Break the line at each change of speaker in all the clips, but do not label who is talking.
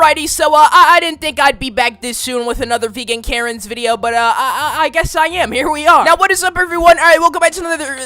Alrighty, so I didn't think I'd be back this soon with another Vegan Karen's video, but I guess I am. Here we are. Now, what is up, everyone? Alright, welcome back to another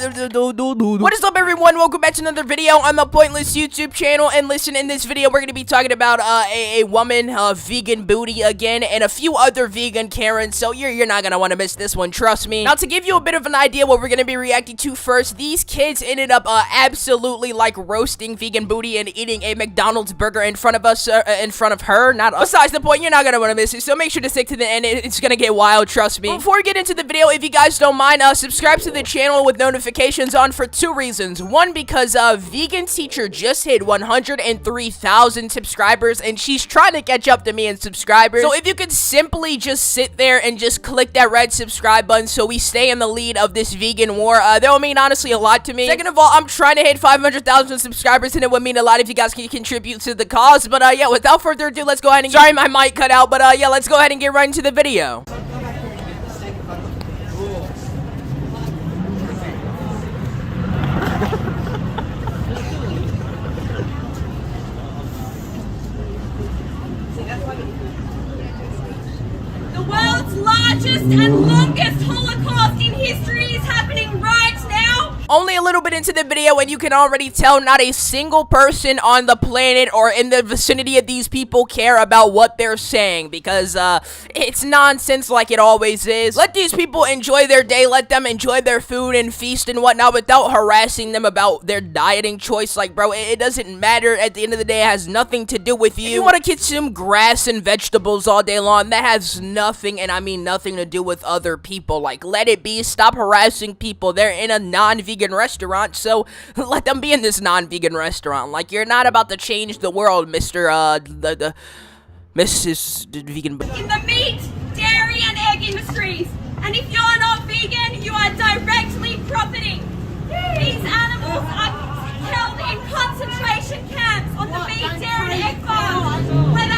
What is up, everyone? Welcome back to another video on the Pointless YouTube channel. And listen, in this video, we're gonna be talking about a woman, vegan booty again, and a few other vegan Karens. So you're not gonna want to miss this one, trust me. Now, to give you a bit of an idea what we're gonna be reacting to first, these kids ended up absolutely like roasting vegan booty and eating a McDonald's burger in front of us, in front of her, not us. Besides the point, you're not gonna want to miss it, so make sure to stick to the end. It's gonna get wild, trust me. Before we get into the video, if you guys don't mind, subscribe to the channel with notifications on for two reasons. One, because vegan teacher just hit 103,000 subscribers, and she's trying to catch up to me in subscribers. So if you could simply just sit there and just click that red subscribe button so we stay in the lead of this vegan war, that would mean honestly a lot to me. Second of all, I'm trying to hit 500,000 subscribers, and it would mean a lot if you guys can contribute to the cause. But yeah, without further ado, let's go ahead and sorry, my mic cut out, but yeah, let's go ahead and get right into the video.
The world's largest and longest Holocaust in history is happening right now.
Only a little bit into the video and you can already tell not a single person on the planet or in the vicinity of these people care about what they're saying, because it's nonsense like it always is. Let these people enjoy their day, let them enjoy their food and feast and whatnot without harassing them about their dieting choice. Like, bro, it doesn't matter. At the end of the day, it has nothing to do with you. If you want to consume grass and vegetables all day long, that has nothing, and I mean nothing, to do with other people. Like, let it be. Stop harassing people. They're in a non-vegan restaurant, so let them be in this non-vegan restaurant. Like, you're not about to change the world, Mrs. Vegan.
In the meat, dairy, and egg industries. And if you're not vegan, you are directly profiting. These animals are held in concentration camps on the meat, dairy, and egg farms, where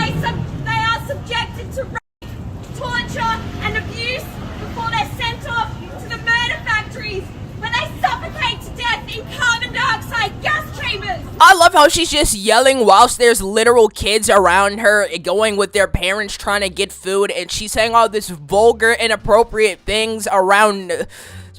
they are subjected to rape, torture, and abuse before they're sent off to the murder factories, where they suffocate to death in carbon dioxide gas chambers.
I love how she's just yelling whilst there's literal kids around her going with their parents trying to get food, and she's saying all this vulgar, inappropriate things around.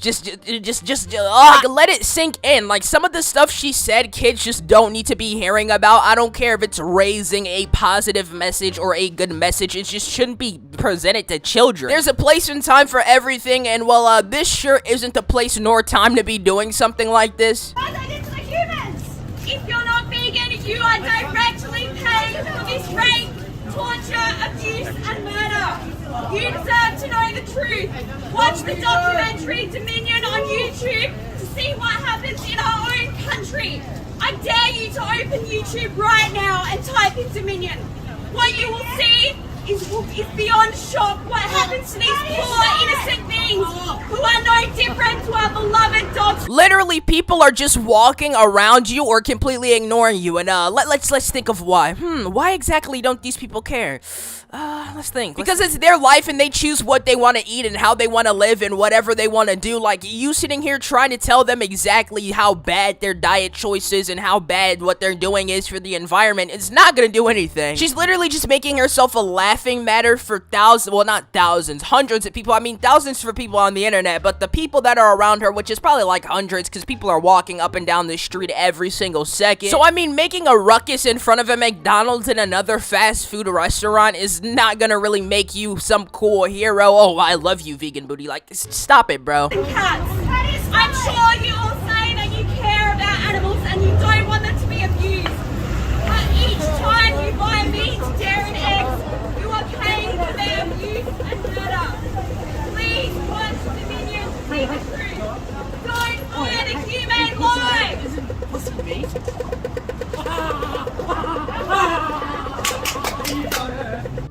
Like, let it sink in. Like, some of the stuff she said, kids just don't need to be hearing about. I don't care if it's raising a positive message or a good message. It just shouldn't be presented to children. There's a place and time for everything, and well, this sure isn't the place nor time to be doing something like this.
As I did to the humans. If you're not vegan, you are directly paid for this rape, torture, abuse, and murder. You deserve to know the truth. Watch the documentary Dominion on YouTube to see what happens in our own country. I dare you to open YouTube right now and type in Dominion. What you will see is beyond shock what happens to these poor innocent beings who are no different to our beloved dogs.
Literally, people are just walking around you or completely ignoring you, and let's think of why. Why exactly don't these people care? Let's think. Because it's their life and they choose what they want to eat and how they want to live and whatever they want to do. Like, you sitting here trying to tell them exactly how bad their diet choices and how bad what they're doing is for the environment, it's not gonna do anything. She's literally just making herself a laughing matter for thousands, well, not thousands, hundreds of people. I mean, thousands for people on the internet, but the people that are around her, which is probably like hundreds, because people are walking up and down the street every single second. So, I mean, making a ruckus in front of a McDonald's and another fast food restaurant is not gonna really make you some cool hero. Oh, I love you, vegan booty. Like, stop it, bro.
Cats. I'm sure you all say that you care about animals and you don't want them to be abused. But each time you buy meat, dairy, and eggs, you are paying for their abuse and murder. Please watch Dominion, see the truth. Don't fear the humane lives.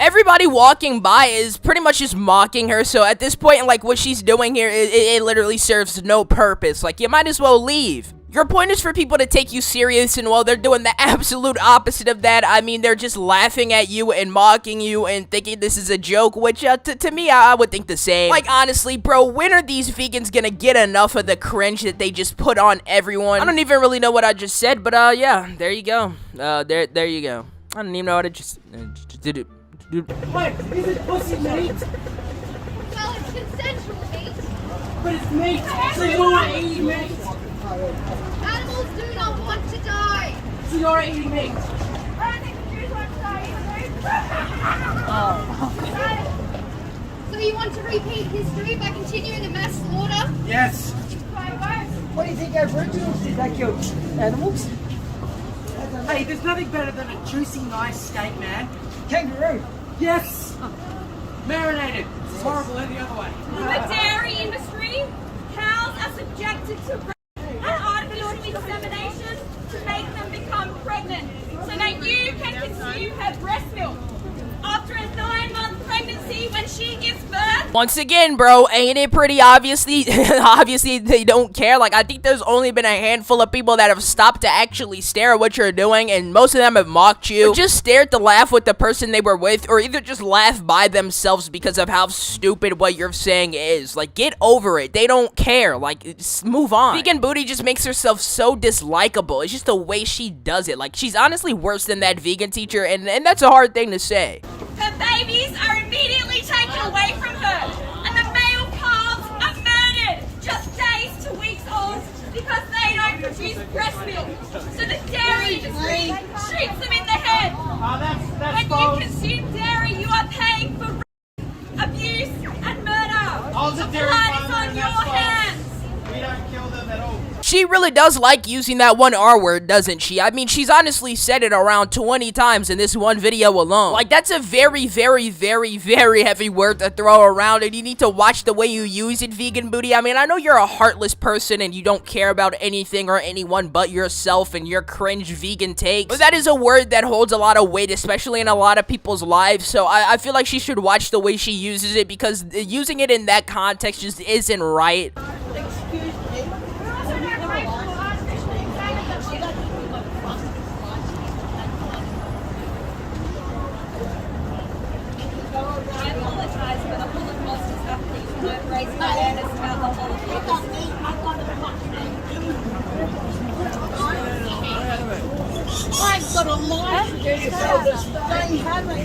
Everybody walking by is pretty much just mocking her, so at this point, like, what she's doing here, it literally serves no purpose. Like, you might as well leave. Your point is for people to take you serious, and well, they're doing the absolute opposite of that. I mean, they're just laughing at you and mocking you and thinking this is a joke, which to me, I would think the same. Like, honestly, bro, when are these vegans gonna get enough of the cringe that they just put on everyone? I don't even really know what I just said, but yeah, there you go. There you go. I don't even know how to just did it.
Wait, is it pussy meat?
Well, it's consensual, mate.
But it's meat, so you're eating meat.
Animals do not want to die.
So you're eating meat.
I don't think the Jews want to die either.
So you want to repeat history by continuing the mass slaughter?
Yes. What do you think Aboriginals did? They killed animals? Hey, there's nothing better than a juicy, nice steak, man. Kangaroo. Yes. Marinated. It's horrible any other way.
In the dairy industry, cows are subjected to artificial insemination to make them become pregnant so that you can consume her breast milk. After a 9-month pregnancy, when she gives birth,
Once again, bro, ain't it pretty obviously obviously they don't care? Like, I think there's only been a handful of people that have stopped to actually stare at what you're doing, and most of them have mocked you, or just stared to laugh with the person they were with, or either just laugh by themselves because of how stupid what you're saying is. Like, get over it. They don't care. Like, just move on. Vegan Booty just makes herself so dislikable. It's just the way she does it. Like, she's honestly worse than that vegan teacher, and that's a hard thing to say.
her babies are immediately taken away from her, and the male calves are murdered just days to weeks old because they don't produce breast milk. So the dairy industry shoots them in the head. When you consume dairy, you are paying for rape, abuse, and murder. The blood is on your hands.
We don't kill them at all.
She really does like using that one R word, doesn't she? I mean, she's honestly said it around 20 times in this one video alone. Like, that's a very, very, very, very heavy word to throw around, and you need to watch the way you use it, Vegan Booty. I mean, I know you're a heartless person and you don't care about anything or anyone but yourself and your cringe vegan takes, but that is a word that holds a lot of weight, especially in a lot of people's lives, so I feel like she should watch the way she uses it, because using it in that context just isn't right.
I've got a life to do so this thing, haven't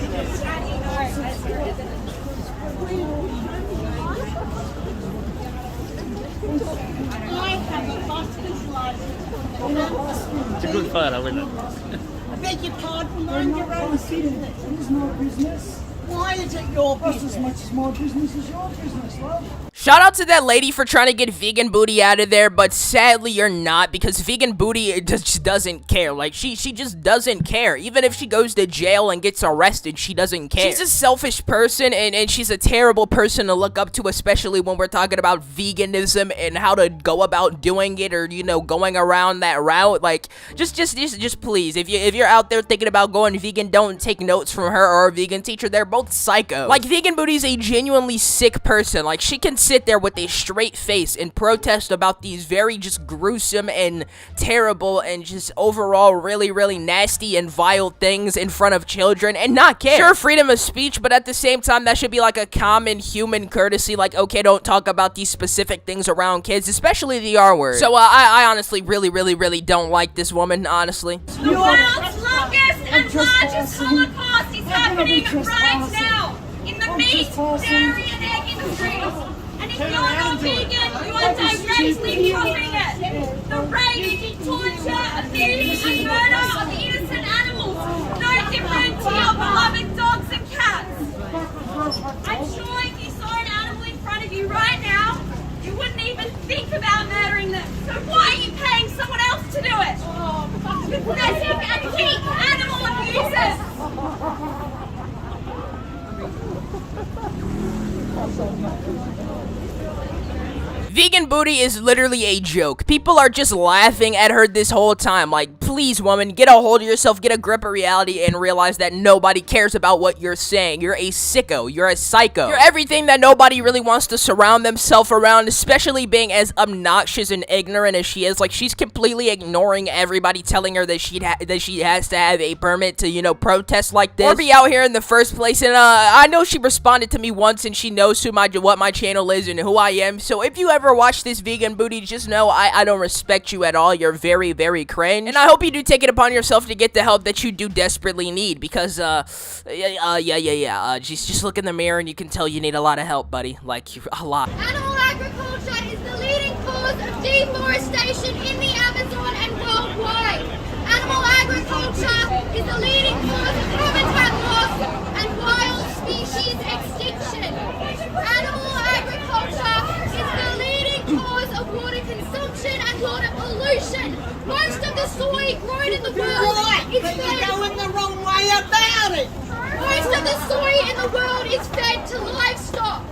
I have a buster's license.
It's a good photo, isn't it?
I beg your pardon, mind your own business. It's my business. Why is it your business? As much as my business is your business, love.
Shout out to that lady for trying to get Vegan Booty out of there, but sadly you're not, because Vegan Booty just doesn't care. Like, she just doesn't care. Even if she goes to jail and gets arrested, she doesn't care. She's a selfish person, and she's a terrible person to look up to, especially when we're talking about veganism and how to go about doing it, or, you know, going around that route. Like, just please, if you're out there thinking about going vegan, don't take notes from her or a vegan teacher. They're both psycho. Like, Vegan Booty's a genuinely sick person. Like, she can sit there with a straight face and protest about these very just gruesome and terrible and just overall really, really nasty and vile things in front of children and not care. Sure, freedom of speech, but at the same time, that should be like a common human courtesy. Like, okay, don't talk about these specific things around kids, especially the R word. So, I honestly really don't like this woman, honestly.
The world's longest and largest Holocaust is happening right now in the meat, dairy, and egg industries. And if you're not vegan, you are directly causing it. The rape, torture, abuse, and murder of innocent animals, no different to your beloved dogs and cats. I'm sure if you saw an animal in front of you right now, you wouldn't even think about murdering them. So why are you paying someone else to do it? Pathetic and weak animal abusers.
Vegan Booty is literally a joke. People are just laughing at her this whole time. Like, please, woman, get a hold of yourself, get a grip of reality, and realize that nobody cares about what you're saying. You're a sicko. You're a psycho. You're everything that nobody really wants to surround themselves around, especially being as obnoxious and ignorant as she is. Like, she's completely ignoring everybody telling her that she has to have a permit to, you know, protest like this or be out here in the first place. And I know she responded to me once, and she knows what my channel is and who I am. So if you ever watch this, Vegan Booty, just know I don't respect you at all. You're very, very cringe. And I hope you you do take it upon yourself to get the help that you do desperately need, because, just look in the mirror and you can tell you need a lot of help, buddy. Like, a lot.
Animal agriculture is the leading cause of deforestation in the Amazon and worldwide. Animal agriculture is the leading cause of habitat loss and wild species extinction. Animal agriculture is the leading cause of water consumption and water pollution. Most of the soy grown in the world is fed.
You're going the wrong way about it.
Most of the soy in the world is fed to livestock.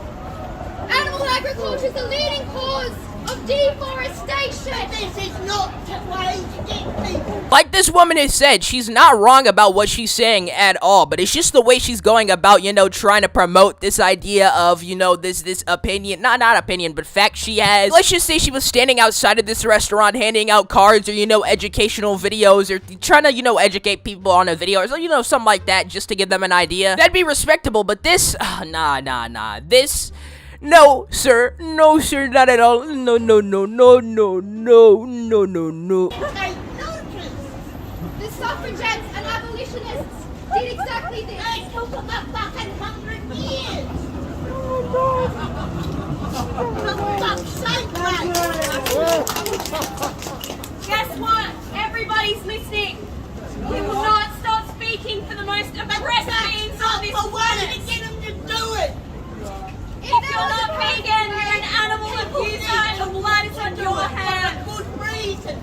Animal agriculture is the leading cause of deforestation.
This is not the way to get people.
Like this woman has said, she's not wrong about what she's saying at all, but it's just the way she's going about, you know, trying to promote this idea of, you know, this opinion, not opinion, but fact she has. Let's just say she was standing outside of this restaurant handing out cards or, you know, educational videos, or trying to, you know, educate people on a video, or, you know, something like that, just to give them an idea. That'd be respectable, but this, this... No, sir, not at all. No.
The suffragettes and abolitionists did exactly this.
They took them a fucking 100 years. For fuck's sake, mate.
Guess what? Everybody's listening. We will not stop speaking for the most oppressed beings on this
But why did
planet.
you get them to do it?
If you're not vegan, you're an animal abuser and the blood is on your hands.
For good reason.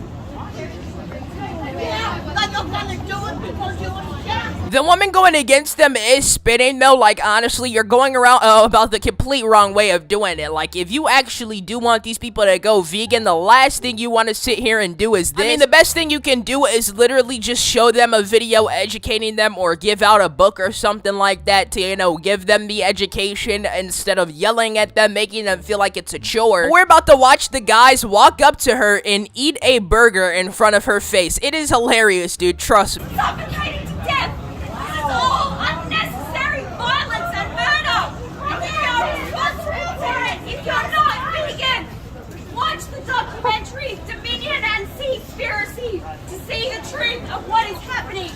Yeah, they're not going to do it because you're a sham.
The woman going against them is spitting, though. Like, honestly, you're going around about the complete wrong way of doing it. Like, if you actually do want these people to go vegan, the last thing you want to sit here and do is this. I mean, the best thing you can do is literally just show them a video educating them, or give out a book or something like that to, you know, give them the education instead of yelling at them, making them feel like it's a chore. We're about to watch the guys walk up to her and eat a burger in front of her face. It is hilarious, dude. Trust me.
Suffocating to death. This is all unnecessary violence and murder. And you are responsible for it if you're not vegan. Watch the documentary Dominion and Seaspiracy to see the truth of what is happening.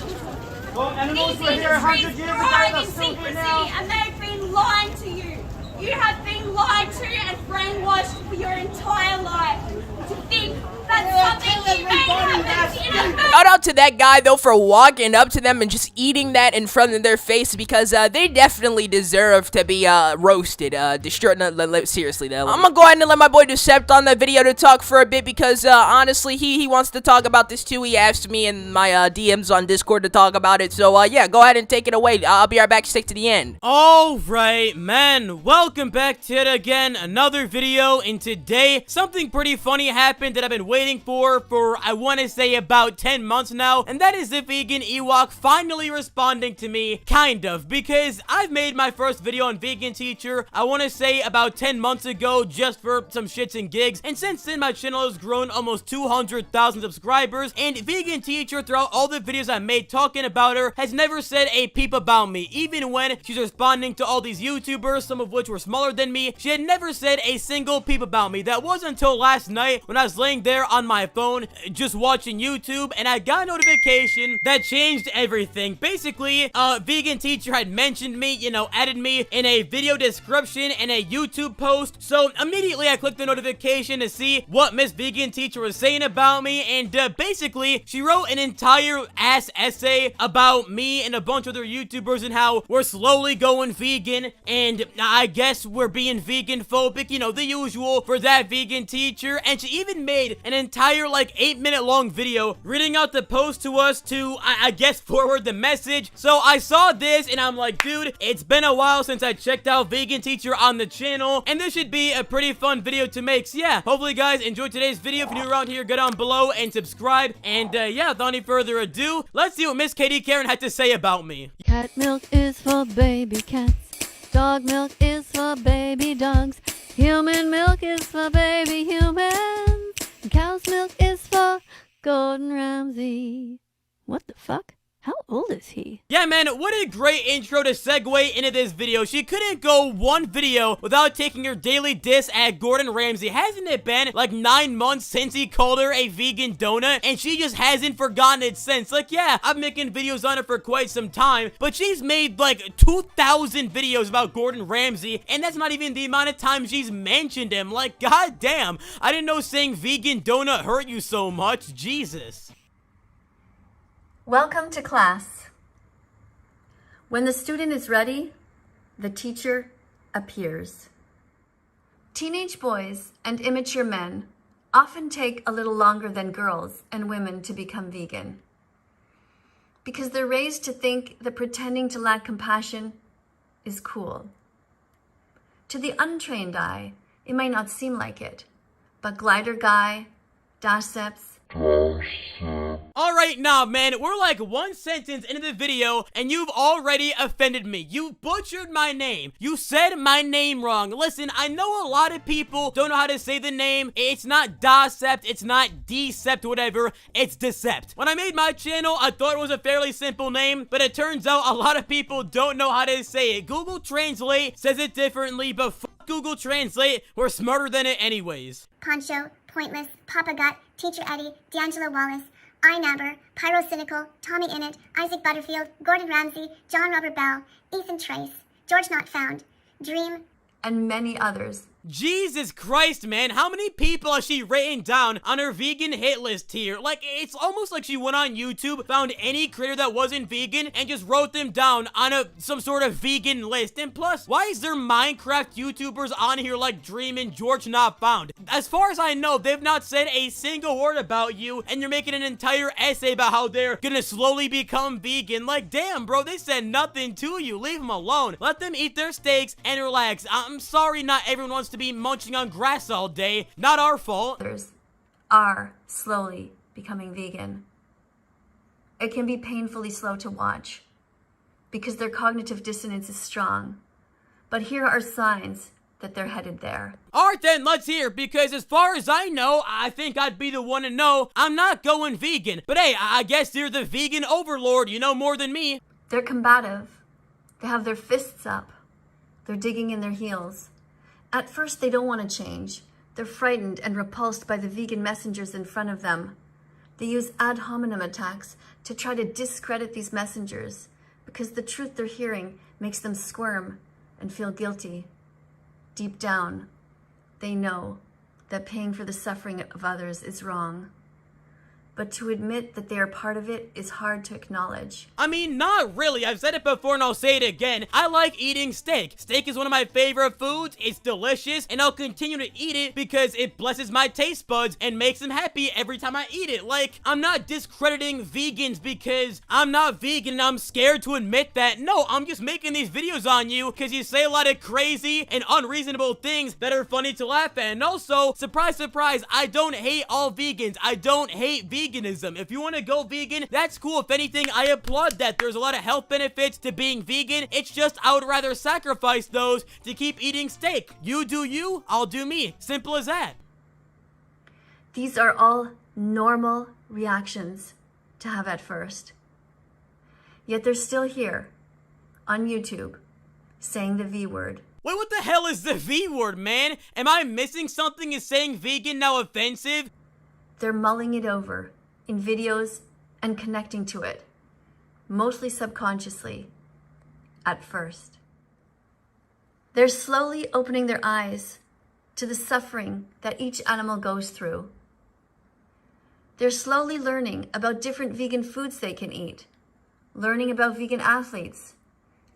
Well, animals
These
were here 100
industries
years ago.
thrive
They're
in
still here
secrecy,
now.
and they've been lying to you. You have been lied to and brainwashed for your entire life to think that something humane happens in a
Shout out to that guy, though, for walking up to them and just eating that in front of their face, because they definitely deserve to be roasted, destroyed. No, seriously, though. I'm gonna go ahead and let my boy Decept on the video to talk for a bit, because honestly, he wants to talk about this too. He asked me in my DMs on Discord to talk about it, so yeah, go ahead and take it away. I'll be right back. Stick to the end.
Alright, men, welcome back to it again, another video, and today, something pretty funny happened that I've been waiting for I want to say about 10 months now, and that is the vegan Ewok finally responding to me, kind of, because I've made my first video on Vegan Teacher, I want to say about 10 months ago, just for some shits and gigs, and since then my channel has grown almost 200,000 subscribers, and Vegan Teacher, throughout all the videos I made talking about her, has never said a peep about me, even when she's responding to all these YouTubers, some of which were smaller than me, she had never said a single peep about me. That was until last night when I was laying there on my phone, just watching YouTube, and I got a notification that changed everything. Basically, Vegan Teacher had mentioned me, you know, added me in a video description and a YouTube post, so immediately I clicked the notification to see what Miss Vegan Teacher was saying about me, and basically, she wrote an entire ass essay about me and a bunch of other YouTubers and how we're slowly going vegan, and I guess we're being vegan phobic, you know, the usual for that Vegan Teacher, and she even made an entire, like, 8-minute long video reading out the post to us to, I guess, forward the message. So I saw this and I'm like, dude, it's been a while since I checked out Vegan Teacher on the channel, and this should be a pretty fun video to make. So yeah, hopefully you guys enjoyed today's video. If you're new around here, go down below and subscribe, and yeah, without any further ado, let's see what Miss Katie Karen had to say about me.
Cat milk is for baby cats. Dog milk is for baby dogs. Human milk is for baby humans. And cow's milk is for Gordon Ramsay. What the fuck? How old is he?
Yeah, man, what a great intro to segue into this video. She couldn't go one video without taking her daily diss at Gordon Ramsay. Hasn't it been like 9 months since he called her a vegan donut? And she just hasn't forgotten it since. Like, yeah, I've been making videos on it for quite some time, but she's made like 2,000 videos about Gordon Ramsay, and that's not even the amount of times she's mentioned him. Like, goddamn, I didn't know saying vegan donut hurt you so much. Jesus.
Welcome to class. When the student is ready, the teacher appears. Teenage boys and immature men often take a little longer than girls and women to become vegan because they're raised to think that pretending to lack compassion is cool. To the untrained eye, it might not seem like it, but Glider Guy, Dashceps,
Alright, now, man, we're like one sentence into the video, and you've already offended me. You butchered my name. You said my name wrong. Listen, I know a lot of people don't know how to say the name. It's not Decept, it's not Decept, whatever. It's Decept. When I made my channel, I thought it was a fairly simple name, but it turns out a lot of people don't know how to say it. Google Translate says it differently, but fuck Google Translate. We're smarter than it anyways.
Poncho, Pointless, Papa Gut, Teacher Eddie, D'Angelo Wallace, iNabber, Pyrocynical, Tommy Innit, Isaac Butterfield, Gordon Ramsay, John Robert Bell, Ethan Trace, George Not Found, Dream,
and many others.
Jesus Christ, man, how many people has she written down on her vegan hit list here? Like, it's almost like she went on YouTube, found any creator that wasn't vegan, and just wrote them down on some sort of vegan list. And plus, why is there Minecraft YouTubers on here like Dream and George Not Found? As far as I know, they've not said a single word about you, and you're making an entire essay about how they're gonna slowly become vegan. Like, damn, bro, they said nothing to you. Leave them alone. Let them eat their steaks and relax. I'm sorry not everyone wants to be munching on grass all day. Not our fault.
Others are slowly becoming vegan. It can be painfully slow to watch because their cognitive dissonance is strong. But here are signs that they're headed there.
Alright then, let's hear, because as far as I know, I think I'd be the one to know I'm not going vegan. But hey, I guess you're the vegan overlord. You know more than me.
They're combative. They have their fists up. They're digging in their heels. At first, they don't want to change. They're frightened and repulsed by the vegan messengers in front of them. They use ad hominem attacks to try to discredit these messengers because the truth they're hearing makes them squirm and feel guilty. Deep down, they know that paying for the suffering of others is wrong. But to admit that they are part of it is hard to acknowledge.
I mean, not really. I've said it before and I'll say it again. I like eating steak. Steak is one of my favorite foods. It's delicious and I'll continue to eat it because it blesses my taste buds and makes them happy every time I eat it. Like, I'm not discrediting vegans because I'm not vegan and I'm scared to admit that. No, I'm just making these videos on you because you say a lot of crazy and unreasonable things that are funny to laugh at. And also, surprise, surprise, I don't hate all vegans. I don't hate veganism. If you want to go vegan, that's cool. If anything, I applaud that. There's a lot of health benefits to being vegan. It's just I would rather sacrifice those to keep eating steak. You do you, I'll do me. Simple as that.
These are all normal reactions to have at first. Yet they're still here on YouTube saying the V word.
Wait, what the hell is the V word, man? Am I missing something? Is saying vegan now offensive?
They're mulling it over in videos and connecting to it, mostly subconsciously, at first. They're slowly opening their eyes to the suffering that each animal goes through. They're slowly learning about different vegan foods they can eat, learning about vegan athletes,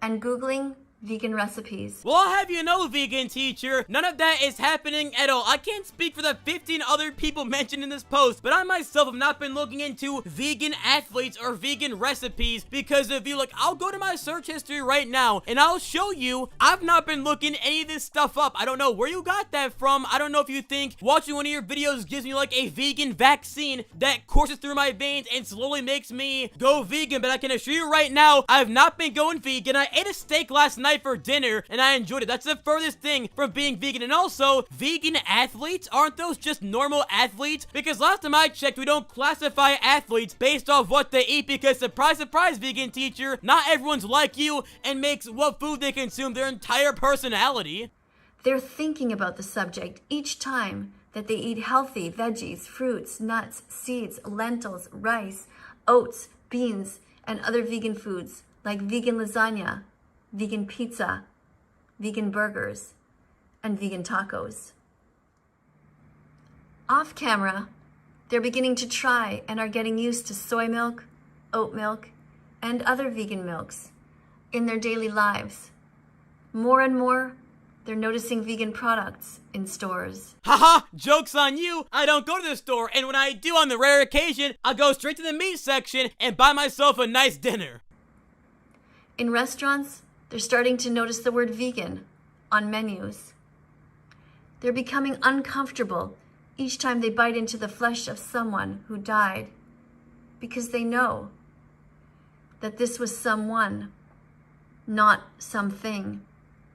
and Googling vegan recipes.
Well, I'll have you know, vegan teacher, none of that is happening at all. I can't speak for the 15 other people mentioned in this post, but I myself have not been looking into vegan athletes or vegan recipes because of you. Like, I'll go to my search history right now and I'll show you I've not been looking any of this stuff up. I don't know where you got that from. I don't know if you think watching one of your videos gives me like a vegan vaccine that courses through my veins and slowly makes me go vegan, but I can assure you right now, I've not been going vegan. I ate a steak last night night for dinner, and I enjoyed it. That's the furthest thing from being vegan. And also, vegan athletes, aren't those just normal athletes? Because last time I checked, we don't classify athletes based off what they eat, because surprise, surprise, vegan teacher, not everyone's like you and makes what food they consume their entire personality.
They're thinking about the subject each time that they eat healthy veggies, fruits, nuts, seeds, lentils, rice, oats, beans, and other vegan foods like vegan lasagna, vegan pizza, vegan burgers, and vegan tacos. Off camera, they're beginning to try and are getting used to soy milk, oat milk, and other vegan milks in their daily lives. More and more, they're noticing vegan products in stores.
Haha, joke's on you. I don't go to the store, and when I do on the rare occasion, I go straight to the meat section and buy myself a nice dinner.
In restaurants, they're starting to notice the word vegan on menus. They're becoming uncomfortable each time they bite into the flesh of someone who died, because they know that this was someone, not something.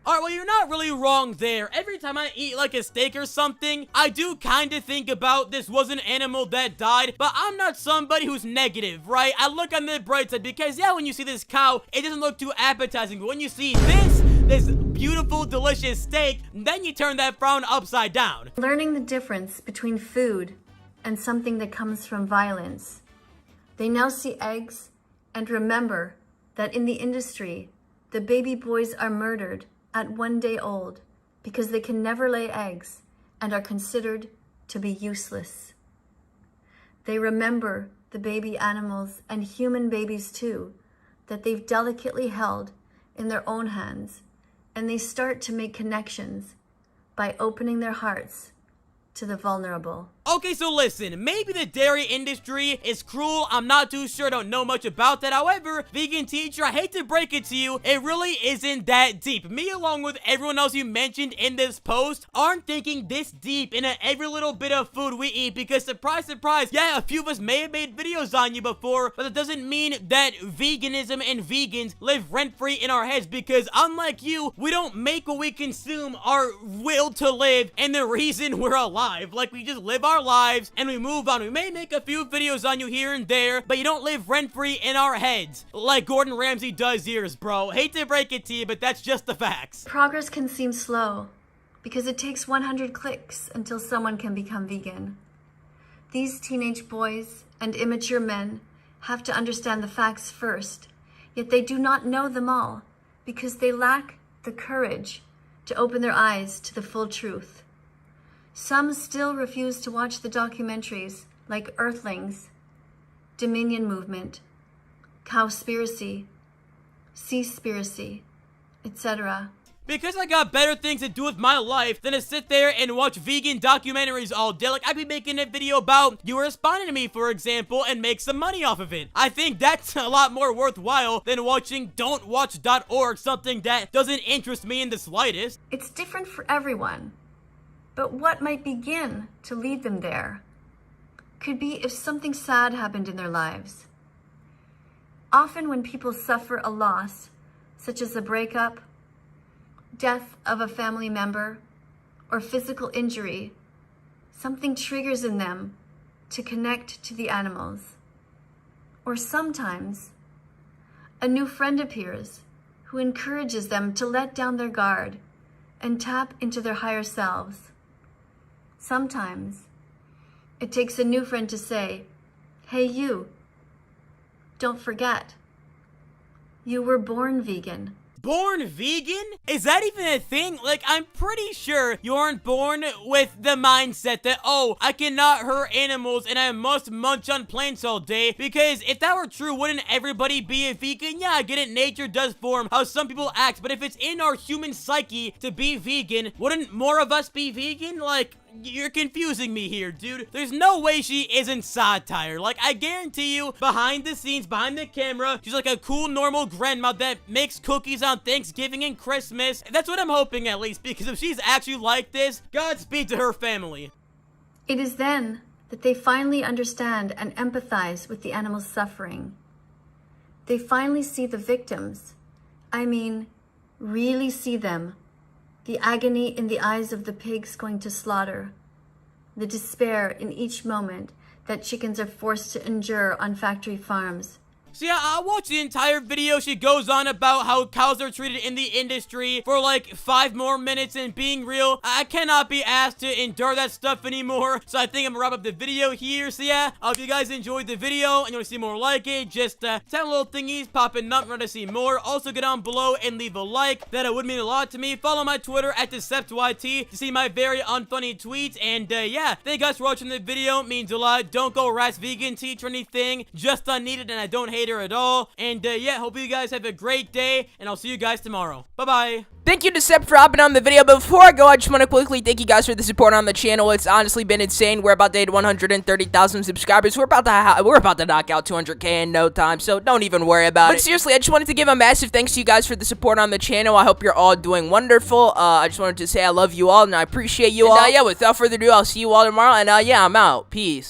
Alright, well, you're not really wrong there. Every time I eat like a steak or something, I do kind of think about this was an animal that died, but I'm not somebody who's negative, right? I look on the bright side because, yeah, when you see this cow, it doesn't look too appetizing, but when you see this beautiful, delicious steak, then you turn that frown upside down.
Learning the difference between food and something that comes from violence. They now see eggs and remember that in the industry, the baby boys are murdered at 1 day old because they can never lay eggs and are considered to be useless. They remember the baby animals and human babies too, that they've delicately held in their own hands, and they start to make connections by opening their hearts to the vulnerable.
Okay, so listen, maybe the dairy industry is cruel. I'm not too sure, don't know much about that. However, vegan teacher, I hate to break it to you, it really isn't that deep. Me, along with everyone else you mentioned in this post, aren't thinking this deep into every little bit of food we eat, because surprise, surprise, yeah, a few of us may have made videos on you before, but that doesn't mean that veganism and vegans live rent-free in our heads, because unlike you, we don't make what we consume our will to live and the reason we're alive. Like, we just live our lives and we move on. We may make a few videos on you here and there, but you don't live rent-free in our heads like Gordon Ramsay does yours, bro. Hate to break it to you, but that's just the facts.
Progress can seem slow because it takes 100 clicks until someone can become vegan. These teenage boys and immature men have to understand the facts first, yet they do not know them all because they lack the courage to open their eyes to the full truth. Some still refuse to watch the documentaries like Earthlings, Dominion Movement, Cowspiracy, Seaspiracy, etc.
Because I got better things to do with my life than to sit there and watch vegan documentaries all day. Like, I'd be making a video about you responding to me, for example, and make some money off of it. I think that's a lot more worthwhile than watching don'twatch.org, something that doesn't interest me in the slightest.
It's different for everyone, but what might begin to lead them there could be if something sad happened in their lives. Often when people suffer a loss, such as a breakup, death of a family member, or physical injury, something triggers in them to connect to the animals. Or sometimes, a new friend appears who encourages them to let down their guard and tap into their higher selves. Sometimes, it takes a new friend to say, "Hey you, don't forget, you were born vegan."
Born vegan? Is that even a thing? Like, I'm pretty sure you aren't born with the mindset that, oh, I cannot hurt animals and I must munch on plants all day, because if that were true, wouldn't everybody be a vegan? Yeah, I get it, nature does form how some people act, but if it's in our human psyche to be vegan, wouldn't more of us be vegan? Like, you're confusing me here, dude. There's no way she isn't satire. Like, I guarantee you, behind the scenes, behind the camera, she's like a cool, normal grandma that makes cookies on Thanksgiving and Christmas. That's what I'm hoping, at least, because if she's actually like this, Godspeed to her family.
It is then that they finally understand and empathize with the animal's suffering. They finally see the victims. I mean, really see them. The agony in the eyes of the pigs going to slaughter. The despair in each moment that chickens are forced to endure on factory farms.
So yeah, I watched the entire video. She goes on about how cows are treated in the industry for like 5 more minutes, and being real, I cannot be asked to endure that stuff anymore. So I think I'm gonna wrap up the video here. So yeah, if you guys enjoyed the video and you want to see more like it, just 10 little thingies popping up to see more. Also get down below and leave a like. That would mean a lot to me. Follow my Twitter at DeceptYT to see my very unfunny tweets. And yeah, thank you guys for watching the video. It means a lot. Don't go Rat's vegan teach or anything. Just unneeded, and I don't hate her at all. And yeah, hope you guys have a great day, and I'll see you guys tomorrow. Bye-bye.
Thank you to Sep for hopping on the video, but before I go, I just want to quickly thank you guys for the support on the channel. It's honestly been insane. We're about to hit 130,000 subscribers. We're about to knock out 200K in no time, so don't even worry about it. But seriously, I just wanted to give a massive thanks to you guys for the support on the channel. I hope you're all doing wonderful. I just wanted to say I love you all, and I appreciate you all. Yeah, without further ado, I'll see you all tomorrow, and yeah, I'm out. Peace.